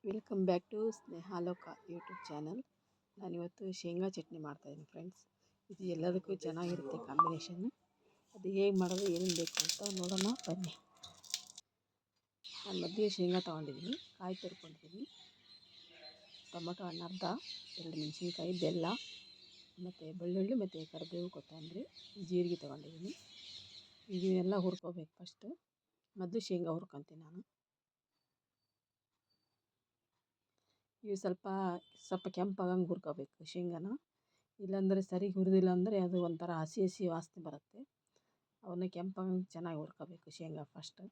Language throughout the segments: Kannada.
Welcome back to Snehaloka YouTube channel. ನಾನಿವತ್ತು ಶೇಂಗಾ ಚಟ್ನಿ ಮಾಡ್ತಾಯಿದ್ದೀನಿ ಫ್ರೆಂಡ್ಸ್. ಇದು ಎಲ್ಲದಕ್ಕೂ ಚೆನ್ನಾಗಿರುತ್ತೆ ಕಾಂಬಿನೇಷನ್ನು. ಅದು ಹೇಗೆ ಮಾಡೋದು ಏನೇನು ಬೇಕು ಅಂತ ನೋಡೋಣ ಬನ್ನಿ. ನಾನು ಮಧ್ಯೆ ಶೇಂಗಾ ತೊಗೊಂಡಿದ್ದೀನಿ, ಕಾಯಿ ತುರ್ಕೊಂಡಿದ್ದೀನಿ, ಟೊಮೊಟೊ ಹಣ್ಣು ಅರ್ಧ, 2 ಮೆಣಸಿನ್ಕಾಯಿ, ಬೆಲ್ಲ ಮತ್ತು ಬೆಳ್ಳುಳ್ಳಿ ಮತ್ತು ಕರಿಬೇವು, ಕೊತ್ತಂಬರಿ, ಜೀರಿಗೆ ತೊಗೊಂಡಿದ್ದೀನಿ. ಇದನ್ನೆಲ್ಲ ಹುರ್ಕೋಬೇಕು ಫಸ್ಟು. ಮೊದಲು ಶೇಂಗಾ ಹುರ್ಕೊತೀನಿ ನಾನು. ಇವು ಸ್ವಲ್ಪ ಕೆಂಪಾಗಂಗೆ ಹುರ್ಕೋಬೇಕು ಶೇಂಗಾನ. ಇಲ್ಲಾಂದರೆ ಸರಿ ಹುರಿದಿಲ್ಲ ಅಂದರೆ ಅದು ಒಂಥರ ಹಸಿ ಹಸಿ ವಾಸನೆ ಬರುತ್ತೆ. ಅವನ್ನ ಕೆಂಪಾಗಂಗೆ ಚೆನ್ನಾಗಿ ಹುರ್ಕೋಬೇಕು ಶೇಂಗಾ ಫಸ್ಟ್.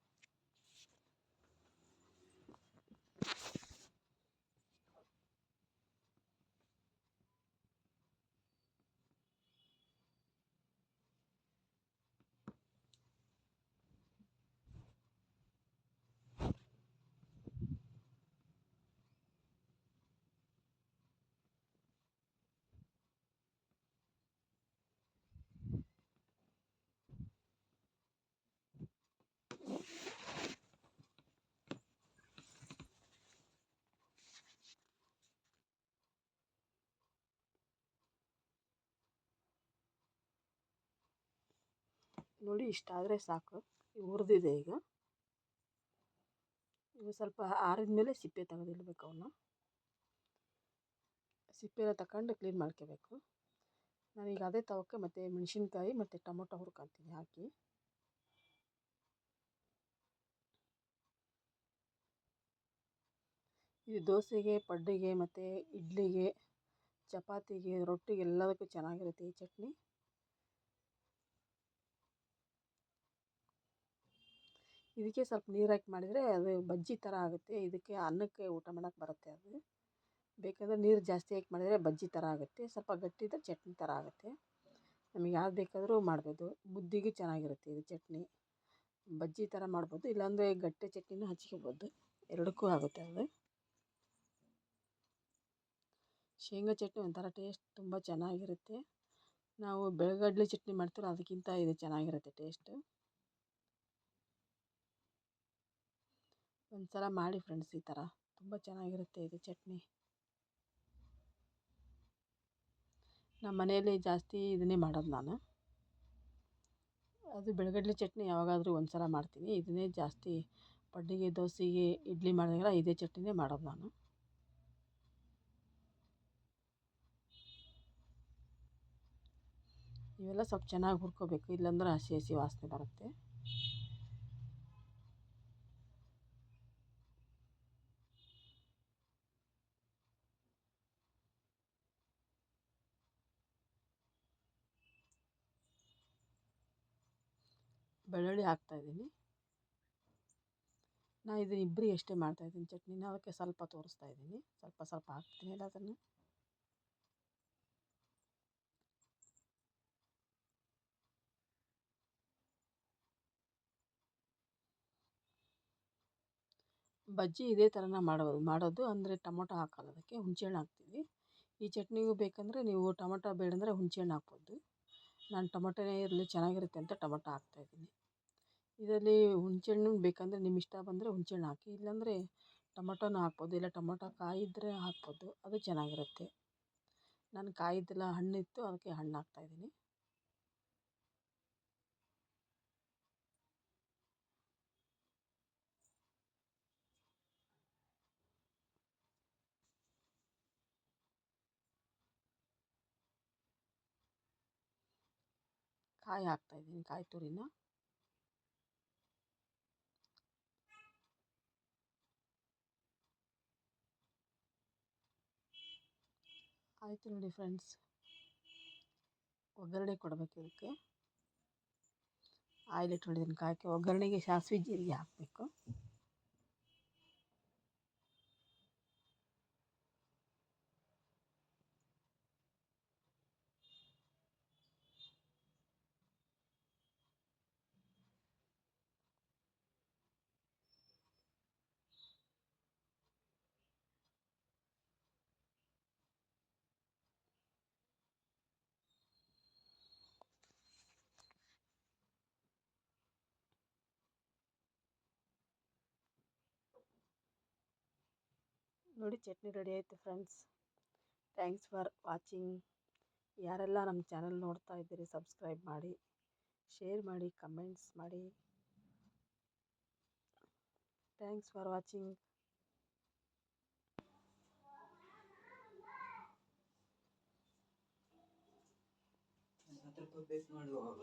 ನೋಡಿ, ಇಷ್ಟಾದರೆ ಸಾಕು. ಹುರಿದಿದೆ ಈಗ. ಇವು ಸ್ವಲ್ಪ ಆರಿದ ಮೇಲೆ ಸಿಪ್ಪೆ ತೆಗೆದಿಡಬೇಕು. ಅವನ್ನ ಸಿಪ್ಪೆನ ತಗೊಂಡು ಕ್ಲೀನ್ ಮಾಡ್ಕೋಬೇಕು. ನಾನೀಗ ಅದೇ ತವಕ್ಕೆ ಮತ್ತು ಮೆಣಸಿನ್ಕಾಯಿ ಮತ್ತು ಟೊಮೊಟೊ ಹುರ್ಕೊತೀನಿ ಹಾಕಿ. ಇದು ದೋಸೆಗೆ, ಪಡ್ಡಿಗೆ ಮತ್ತು ಇಡ್ಲಿಗೆ, ಚಪಾತಿಗೆ, ರೊಟ್ಟಿಗೆ ಎಲ್ಲದಕ್ಕೂ ಚೆನ್ನಾಗಿರುತ್ತೆ ಈ ಚಟ್ನಿ. ಇದಕ್ಕೆ ಸ್ವಲ್ಪ ನೀರು ಹಾಕಿ ಮಾಡಿದರೆ ಅದು ಬಜ್ಜಿ ಥರ ಆಗುತ್ತೆ. ಇದಕ್ಕೆ ಅನ್ನಕ್ಕೆ ಊಟ ಮಾಡೋಕ್ಕೆ ಬರುತ್ತೆ ಅದು. ಬೇಕಾದರೆ ನೀರು ಜಾಸ್ತಿ ಹಾಕಿ ಮಾಡಿದರೆ ಬಜ್ಜಿ ಥರ ಆಗುತ್ತೆ. ಸ್ವಲ್ಪ ಗಟ್ಟಿ ಇದ್ದರೆ ಚಟ್ನಿ ಥರ ಆಗುತ್ತೆ. ನಮಗೆ ಯಾವ್ದು ಬೇಕಾದರೂ ಮಾಡ್ಬೋದು. ಮುದ್ದೆಗೂ ಚೆನ್ನಾಗಿರುತ್ತೆ ಇದು ಚಟ್ನಿ. ಬಜ್ಜಿ ಥರ ಮಾಡ್ಬೋದು, ಇಲ್ಲಾಂದರೆ ಗಟ್ಟಿ ಚಟ್ನಿನೂ ಹಚ್ಕೋಬೋದು. ಎರಡಕ್ಕೂ ಆಗುತ್ತೆ ಅದು. ಶೇಂಗಾ ಚಟ್ನಿ ಒಂಥರ ಟೇಸ್ಟ್ ತುಂಬ ಚೆನ್ನಾಗಿರುತ್ತೆ. ನಾವು ಬೆಳಗಡ್ಲೆ ಚಟ್ನಿ ಮಾಡ್ತೀರೋ ಅದಕ್ಕಿಂತ ಇದು ಚೆನ್ನಾಗಿರುತ್ತೆ ಟೇಸ್ಟು. ಒಂದು ಸಲ ಮಾಡಿ ಫ್ರೆಂಡ್ಸ್, ಈ ಥರ ತುಂಬ ಚೆನ್ನಾಗಿರುತ್ತೆ ಇದು ಚಟ್ನಿ. ನಮ್ಮ ಮನೆಯಲ್ಲಿ ಜಾಸ್ತಿ ಇದನ್ನೇ ಮಾಡೋದು ನಾನು. ಅದು ಬೆಳಗಡ್ಲೆ ಚಟ್ನಿ ಯಾವಾಗಾದರೂ ಒಂದು ಸಲ ಮಾಡ್ತೀನಿ. ಇದನ್ನೇ ಜಾಸ್ತಿ ಪಡ್ಡಿಗೆ, ದೋಸೆಗೆ, ಇಡ್ಲಿ ಮಾಡಿದಾಗೆಲ್ಲ ಇದೇ ಚಟ್ನಿನೇ ಮಾಡೋದು ನಾನು. ಇವೆಲ್ಲ ಸ್ವಲ್ಪ ಚೆನ್ನಾಗಿ ಹುರ್ಕೋಬೇಕು, ಇಲ್ಲಾಂದ್ರೆ ಹಸಿ ಹಸಿ ವಾಸನೆ ಬರುತ್ತೆ. ಬೆಳ್ಳುಳ್ಳಿ ಹಾಕ್ತಾಯಿದ್ದೀನಿ. ನಾನು ಇದನ್ನು ಇಬ್ಬರಿಗೆ ಎಷ್ಟೇ ಮಾಡ್ತಾಯಿದ್ದೀನಿ ಚಟ್ನಿನ, ಅದಕ್ಕೆ ಸ್ವಲ್ಪ ತೋರಿಸ್ತಾಯಿದ್ದೀನಿ. ಸ್ವಲ್ಪ ಸ್ವಲ್ಪ ಹಾಕ್ತೀನಿ ಅದನ್ನು. ಬಜ್ಜಿ ಇದೇ ಥರನ ಮಾಡೋದು ಅಂದರೆ ಟೊಮೊಟೊ ಹಾಕಲ್ಲ, ಅದಕ್ಕೆ ಹುಣಸೆಹಣ್ಣು ಹಾಕ್ತೀವಿ. ಈ ಚಟ್ನಿಗೂ ಬೇಕಂದರೆ ನೀವು ಟೊಮೊಟೊ ಬೇಡಂದರೆ ಹುಣಸೆಹಣ್ಣು ಹಾಕ್ಬೋದು. ನಾನು ಟೊಮೊಟೊನೇ ಇರಲಿ ಚೆನ್ನಾಗಿರುತ್ತೆ ಅಂತ ಟೊಮೊಟೊ ಹಾಕ್ತಾಯಿದ್ದೀನಿ. ಇದರಲ್ಲಿ ಹುಣಸೆಹಣ್ಣು ಬೇಕಂದರೆ ನಿಮ್ಮ ಇಷ್ಟ ಬಂದರೆ ಹುಣಸೆಹಣ್ಣು ಹಾಕಿ, ಇಲ್ಲಾಂದರೆ ಟೊಮೊಟೊನೂ ಹಾಕ್ಬೋದು. ಇಲ್ಲ ಟೊಮೊಟೊ ಕಾಯಿ ಇದ್ದರೆ ಹಾಕ್ಬೋದು, ಅದು ಚೆನ್ನಾಗಿರುತ್ತೆ. ನಾನು ಕಾಯಿದ್ದೆಲ್ಲ ಹಣ್ಣಿತ್ತು, ಅದಕ್ಕೆ ಹಣ್ಣು ಹಾಕ್ತಾಯಿದ್ದೀನಿ. ಕಾಯಿ ಹಾಕ್ತಾಯಿದ್ದೀನಿ, ಕಾಯಿ ತುರಿನ. ಆಯಿತು ನೋಡಿ ಫ್ರೆಂಡ್ಸ್, ಒಗ್ಗರಣೆ ಕೊಡಬೇಕು. ಇದಕ್ಕೆ ಆಯಿಲ್ ಇಟ್ಕೊಂಡಿದ್ದೀನಿ ಕಾಯಕ್ಕೆ. ಒಗ್ಗರಣೆಗೆ ಸಾಸಿವೆ ಜೀರಿಗೆ ಹಾಕಬೇಕು. ನೋಡಿ ಚಟ್ನಿ ರೆಡಿ ಆಯಿತು ಫ್ರೆಂಡ್ಸ್. Thanks for watching. ಯಾರೆಲ್ಲ ನಮ್ಮ ಚಾನಲ್ ನೋಡ್ತಾ ಇದ್ದೀರಿ ಸಬ್ಸ್ಕ್ರೈಬ್ ಮಾಡಿ, ಶೇರ್ ಮಾಡಿ, ಕಮೆಂಟ್ಸ್ ಮಾಡಿ. Thanks for watching. 10 ರೂಪಾಯಿ ಪೇಸ್ಟ್ ಮಾಡುವಾಗ